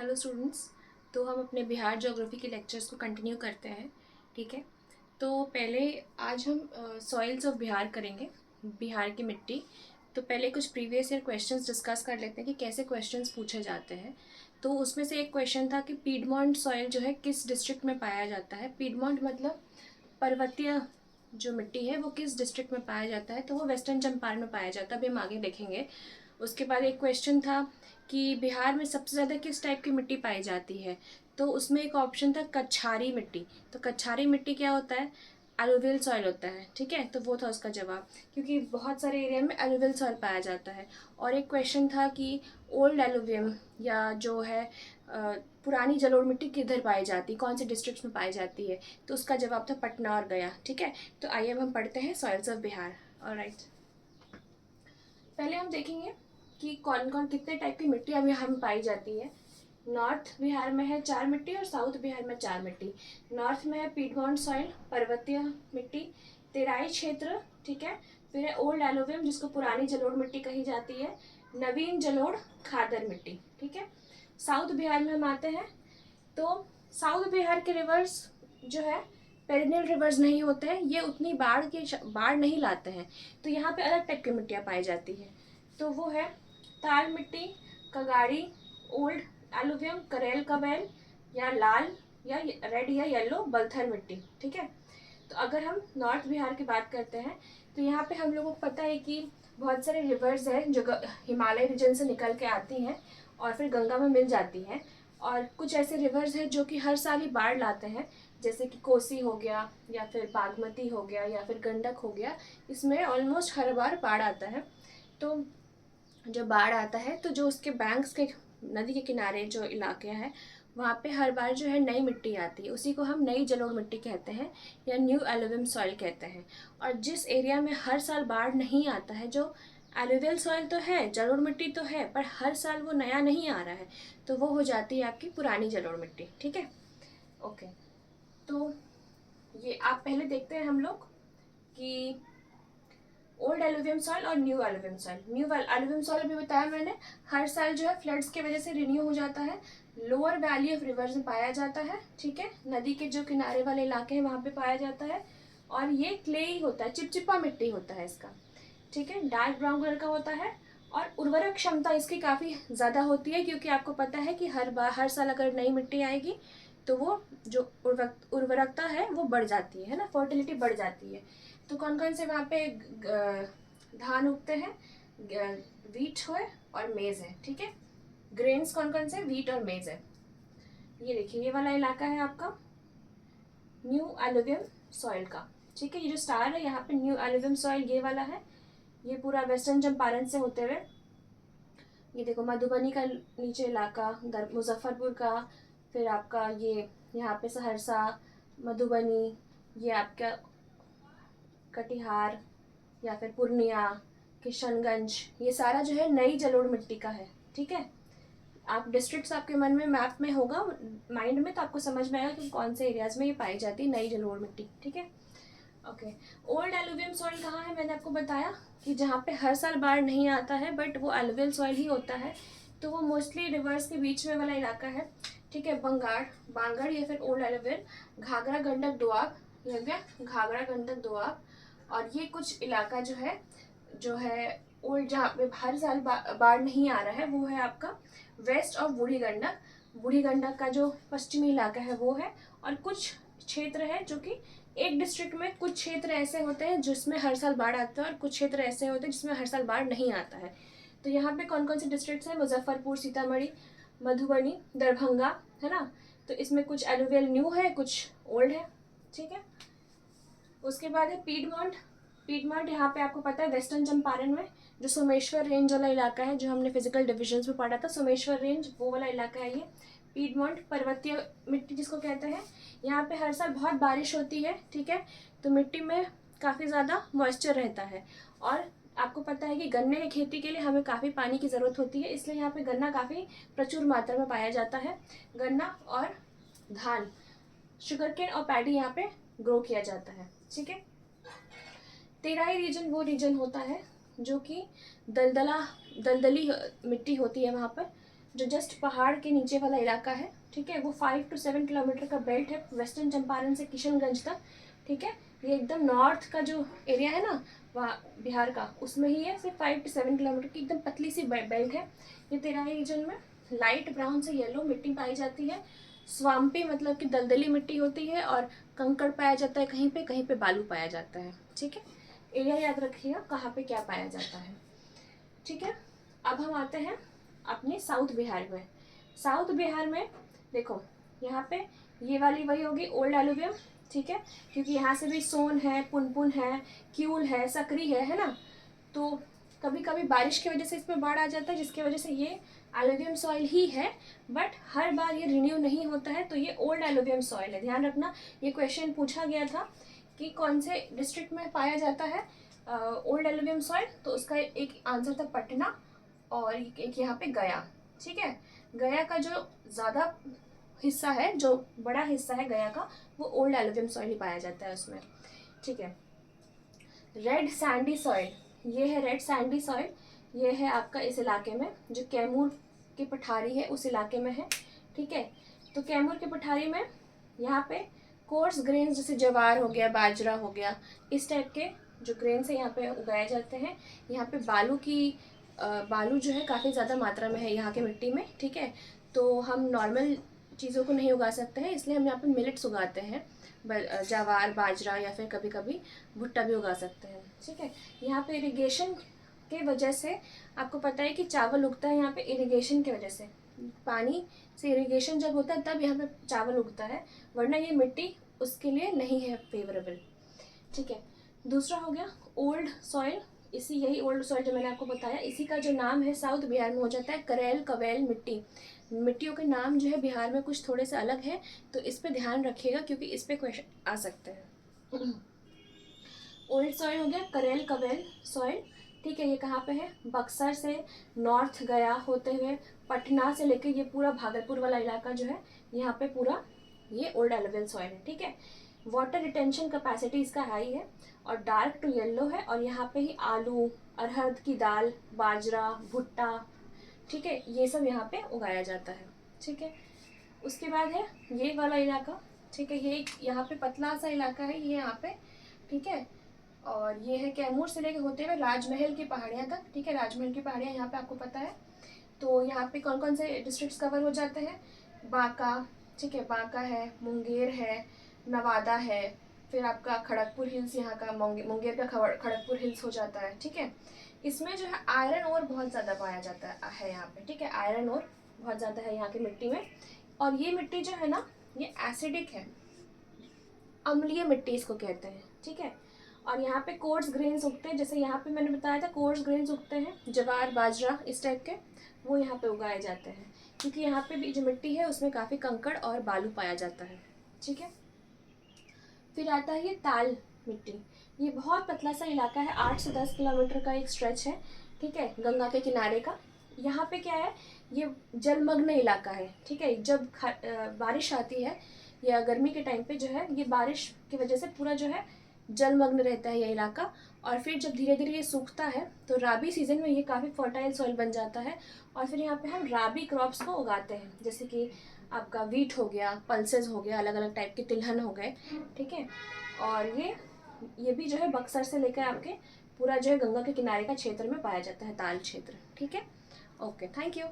Hello students. तो हम अपने बिहार ज्योग्राफी के लेक्चर्स को कंटिन्यू करते हैं। ठीक है, तो पहले आज हम सॉइल्स ऑफ बिहार करेंगे, बिहार की मिट्टी। तो पहले कुछ प्रीवियस ईयर क्वेश्चंस डिस्कस कर लेते हैं कि कैसे क्वेश्चंस पूछे जाते हैं। तो उसमें से एक क्वेश्चन था कि पीडमॉन्ट सॉइल जो है किस डिस्ट्रिक्ट में पाया जाता है। पीडमॉन्ट मतलब पर्वतीय जो मिट्टी है वो किस डिस्ट्रिक्ट में पाया जाता है, तो वो वेस्टर्न चंपारण में पाया जाता है। अभी हम आगे देखेंगे। उसके बाद एक क्वेश्चन था कि बिहार में सबसे ज़्यादा किस टाइप की मिट्टी पाई जाती है। तो उसमें एक ऑप्शन था कच्छारी मिट्टी। तो कच्छारी मिट्टी क्या होता है? एलुवियल सॉइल होता है। ठीक है, तो वो था उसका जवाब, क्योंकि बहुत सारे एरिया में एलुवियल सॉइल पाया जाता है। और एक क्वेश्चन था कि ओल्ड एलुवियम या जो है पुरानी जलोढ़ मिट्टी किधर पाई जाती है, कौन से डिस्ट्रिक्ट में पाई जाती है। तो उसका जवाब था पटना और गया। ठीक है, तो आइए अब हम पढ़ते हैं सॉइल्स ऑफ बिहार। ऑलराइट, पहले हम देखेंगे कि कौन कौन कितने टाइप की मिट्टी अभी हम पाई जाती है। नॉर्थ बिहार में है 4 मिट्टी और साउथ बिहार में 4 मिट्टी। नॉर्थ में है पीडमॉन्ट सॉइल, पर्वतीय मिट्टी, तेराई क्षेत्र। ठीक है, फिर है ओल्ड एलोवियम जिसको पुरानी जलोढ़ मिट्टी कही जाती है, नवीन जलोढ़, खादर मिट्टी। ठीक है, साउथ बिहार में हम आते हैं। तो साउथ बिहार के रिवर्स जो है पेरिनियल रिवर्स नहीं होते हैं, ये उतनी बाढ़ नहीं लाते हैं। तो यहाँ पे अलग टाइप की मिट्टियाँ पाई जाती हैं। तो वो है ताल मिट्टी, कगाड़ी, ओल्ड एलुवियम, करेल कबैल या लाल या रेड या येलो बलथर मिट्टी। ठीक है, तो अगर हम नॉर्थ बिहार की बात करते हैं तो यहाँ पे हम लोगों को पता है कि बहुत सारे रिवर्स हैं जो हिमालय रीजन से निकल के आती हैं और फिर गंगा में मिल जाती हैं। और कुछ ऐसे रिवर्स हैं जो कि हर साल ही बाढ़ लाते हैं, जैसे कि कोसी हो गया या फिर बागमती हो गया या फिर गंडक हो गया। इसमें ऑलमोस्ट हर बार बाढ़ आता है। तो जब बाढ़ आता है तो जो उसके बैंक्स के नदी के किनारे जो इलाके हैं वहाँ पे हर बार जो है नई मिट्टी आती है, उसी को हम नई जलोढ़ मिट्टी कहते हैं या न्यू एलुवियम सॉइल कहते हैं। और जिस एरिया में हर साल बाढ़ नहीं आता है, जो एलुवियल सॉइल तो है, जलोढ़ मिट्टी तो है, पर हर साल वो नया नहीं आ रहा है, तो वो हो जाती है आपकी पुरानी जलोढ़ मिट्टी। ठीक है, ओके। तो ये आप पहले देखते हैं हम लोग कि ओल्ड एलुवियम सॉइल और new alluvium soil. New alluvium soil अभी बताया मैंने, हर साल जो है फ्लड्स की वजह से रिन्यू हो जाता है, लोअर वैली ऑफ रिवर्स में पाया जाता है। ठीक है, नदी के जो किनारे वाले इलाके हैं वहाँ पे पाया जाता है। और ये क्ले ही होता है, चिपचिपा मिट्टी होता है इसका। ठीक है, डार्क ब्राउन कलर का होता है। और उर्वरक क्षमता इसकी काफ़ी ज़्यादा होती है, क्योंकि आपको पता है कि हर साल अगर नई मिट्टी आएगी तो वो जो उर्वरकता है वो बढ़ जाती है ना, फर्टिलिटी बढ़ जाती है। तो कौन कौन से वहाँ पे धान उगते हैं? वीट है और मेज़ है। ठीक है, ग्रेन्स कौन कौन से? वीट और मेज़ है। ये देखिए, ये वाला इलाका है आपका न्यू एलुवियम सॉइल का। ठीक है, ये जो स्टार है यहाँ पे न्यू एलुवियम सॉइल ये वाला है। ये पूरा वेस्टर्न चंपारण से होते हुए, ये देखो मधुबनी का नीचे इलाका, मुजफ्फरपुर का, फिर आपका ये यहाँ पे सहरसा, मधुबनी, ये आपका कटिहार या फिर पूर्णिया, किशनगंज, ये सारा जो है नई जलोढ़ मिट्टी का है। ठीक है, आप डिस्ट्रिक्ट्स आपके मन में मैप में होगा माइंड में, तो आपको समझ में आएगा कि कौन से एरियाज में ये पाई जाती है नई जलोढ़ मिट्टी। ठीक है, ओके। ओल्ड एलुवियम सॉइल कहाँ है? मैंने आपको बताया कि जहाँ पे हर साल बाढ़ नहीं आता है बट वो एलुवियल सॉइल ही होता है। तो वो मोस्टली रिवर्स के बीच में वाला इलाका है। ठीक है, बांगड़ या फिर ओल्ड एलुवियल, घाघरा गंडक दोआब, ये हो गया घाघरा गंडक दोआब। और ये कुछ इलाका जो है ओल्ड, जहाँ पे हर साल बाढ़ नहीं आ रहा है, वो है आपका वेस्ट ऑफ बूढ़ी गंडक। बूढ़ी गंडक का जो पश्चिमी इलाका है वो है। और कुछ क्षेत्र है जो कि एक डिस्ट्रिक्ट में कुछ क्षेत्र ऐसे होते हैं जिसमें हर साल बाढ़ आता है और कुछ क्षेत्र ऐसे होते हैं जिसमें हर साल बाढ़ नहीं आता है। तो यहाँ पे कौन कौन से डिस्ट्रिक्ट्स हैं? मुजफ्फरपुर, सीतामढ़ी, मधुबनी, दरभंगा, है ना। तो इसमें कुछ एलुवियल न्यू है, कुछ ओल्ड है। ठीक है, उसके बाद है पीडमॉन्ट। पीडमॉन्ट यहाँ पे आपको पता है वेस्टर्न चंपारण में जो सोमेश्वर रेंज वाला इलाका है, जो हमने फिजिकल डिविजन्स में पढ़ा था, सोमेश्वर रेंज वो वाला इलाका है ये। पीडमॉन्ट पर्वतीय मिट्टी जिसको कहते हैं, यहाँ पे हर साल बहुत बारिश होती है। ठीक है, तो मिट्टी में काफ़ी ज़्यादा मॉइस्चर रहता है। और आपको पता है कि गन्ने की खेती के लिए हमें काफ़ी पानी की ज़रूरत होती है, इसलिए यहाँ पे गन्ना काफ़ी प्रचुर मात्रा में पाया जाता है। गन्ना और धान, शुगरकेन और पैडी यहाँ पे ग्रो किया जाता है। ठीक है, तेराई रीजन वो रीजन होता है जो कि दलदली मिट्टी होती है वहाँ पर, जो जस्ट पहाड़ के नीचे वाला इलाका है, ठीक है, वो 5 to 7 किलोमीटर का बेल्ट है, वेस्टर्न चंपारण से किशनगंज तक, ठीक है। ये एकदम नॉर्थ का जो एरिया है ना वहाँ बिहार का, उसमें ही है, सिर्फ 5 to 7 किलोमीटर की एकदम पतली सी बेल्ट है। ये तेराई रीजन में लाइट ब्राउन से येलो मिट्टी पाई जाती है। स्वाम्पी मतलब कि दलदली मिट्टी होती है, और कंकड़ पाया जाता है कहीं पे बालू पाया जाता है, ठीक है। एरिया याद रखिएगा कहाँ पे क्या पाया जाता है, ठीक है। अब हम आते हैं अपने साउथ बिहार में। साउथ बिहार में देखो, यहाँ पे ये वाली वही होगी ओल्ड एलुवियम, ठीक है, क्योंकि यहाँ से भी सोन है, पुनपुन है, क्यूल है, सकरी है ना। तो कभी कभी बारिश की वजह से इसमें बाढ़ आ जाता है, जिसकी वजह से ये एलुवियम सॉइल ही है, बट हर बार ये रिन्यू नहीं होता है, तो ये ओल्ड एलुवियम सॉइल है। ध्यान रखना, ये क्वेश्चन पूछा गया था कि कौन से डिस्ट्रिक्ट में पाया जाता है ओल्ड एलुवियम सॉइल, तो उसका एक आंसर था पटना, और एक यहाँ पे गया, ठीक है। गया का जो ज़्यादा हिस्सा है, जो बड़ा हिस्सा है गया का, वो ओल्ड एलुवियम सॉइल ही पाया जाता है उसमें, ठीक है। रेड सैंडी सॉइल, ये है रेड सैंडी सॉइल, ये है आपका इस इलाके में, जो कैमूर की पठारी है उस इलाके में है, ठीक है। तो कैमूर की पठारी में यहाँ पे कोर्स ग्रेन्स जैसे ज्वार हो गया, बाजरा हो गया, इस टाइप के जो ग्रेन्स है यहाँ पे उगाए जाते हैं। यहाँ पे बालू जो है काफ़ी ज़्यादा मात्रा में है यहाँ की मिट्टी में, ठीक है। तो हम नॉर्मल चीज़ों को नहीं उगा सकते हैं, इसलिए हम यहाँ पे मिलेट्स उगाते हैं, ज्वार, बाजरा, या फिर कभी कभी भुट्टा भी उगा सकते हैं, ठीक है। यहाँ पे इरिगेशन के वजह से आपको पता है कि चावल उगता है यहाँ पे, इरिगेशन की वजह से, पानी से इरिगेशन जब होता है तब यहाँ पे चावल उगता है, वरना ये मिट्टी उसके लिए नहीं है फेवरेबल, ठीक है। दूसरा हो गया ओल्ड सॉइल, यही ओल्ड सॉइल जो मैंने आपको बताया, इसी का जो नाम है साउथ बिहार में हो जाता है करेल कवेल मिट्टी। मिट्टियों के नाम जो है बिहार में कुछ थोड़े से अलग है, तो इस पे ध्यान रखिएगा क्योंकि इस पे क्वेश्चन आ सकते हैं। ओल्ड सॉइल हो गया करेल कवेल सॉइल, ठीक है। ये कहाँ पे है, बक्सर से नॉर्थ गया होते हुए पटना से लेके ये पूरा भागलपुर वाला इलाका जो है, यहाँ पे पूरा ये ओल्ड एलुवियल सॉइल है, ठीक है। वाटर रिटेंशन कैपेसिटी इसका हाई है, और डार्क टू येलो है, और यहाँ पे ही आलू, अरहर की दाल, बाजरा, भुट्टा, ठीक है, ये सब यहाँ पे उगाया जाता है, ठीक है। उसके बाद है ये वाला इलाका, ठीक है, ये यहाँ पे पतला सा इलाका है ये यहाँ पे, ठीक है। और ये है कैमूर से लेके होते हुए राजमहल की पहाड़ियाँ तक, ठीक है। राजमहल की पहाड़ियाँ यहाँ पे आपको पता है। तो यहाँ पे कौन कौन से डिस्ट्रिक्ट्स कवर हो जाते हैं, बांका, ठीक है, बांका है, मुंगेर है, नवादा है, फिर आपका खड़गपुर हिल्स, यहाँ का मुंगेर का खड़गपुर हिल्स हो जाता है, ठीक है। इसमें जो है आयरन ओर बहुत ज़्यादा पाया जाता है यहाँ पे, ठीक है। आयरन ओर बहुत ज़्यादा है यहाँ की मिट्टी में, और ये मिट्टी जो है ना, ये एसिडिक है, अम्लीय मिट्टी इसको कहते हैं, ठीक है। और यहाँ पे कोर्स ग्रेन्स उगते हैं, जैसे यहाँ पे मैंने बताया था कोर्स ग्रेन्स उगते हैं, ज्वार, बाजरा, इस टाइप के, वो यहाँ पे उगाए जाते हैं, क्योंकि यहाँ पे भी जो मिट्टी है उसमें काफ़ी कंकड़ और बालू पाया जाता है, ठीक है। फिर आता है ये ताल मिट्टी, ये बहुत पतला सा इलाका है, 8 से 10 किलोमीटर का एक स्ट्रेच है, ठीक है, गंगा के किनारे का। यहाँ पे क्या है, ये जलमग्न इलाका है, ठीक है। जब बारिश आती है या गर्मी के टाइम पे जो है, ये बारिश की वजह से पूरा जो है जलमग्न रहता है ये इलाका, और फिर जब धीरे धीरे ये सूखता है तो राबी सीजन में ये काफ़ी फर्टाइल सॉइल बन जाता है, और फिर यहाँ पे हम राबी क्रॉप्स को उगाते हैं, जैसे कि आपका वीट हो गया, पल्सेस हो गया, अलग अलग टाइप के तिलहन हो गए, ठीक है। और ये भी जो है बक्सर से लेकर आपके पूरा जो है गंगा के किनारे का क्षेत्र में पाया जाता है, ताल क्षेत्र, ठीक है। Okay, thank you.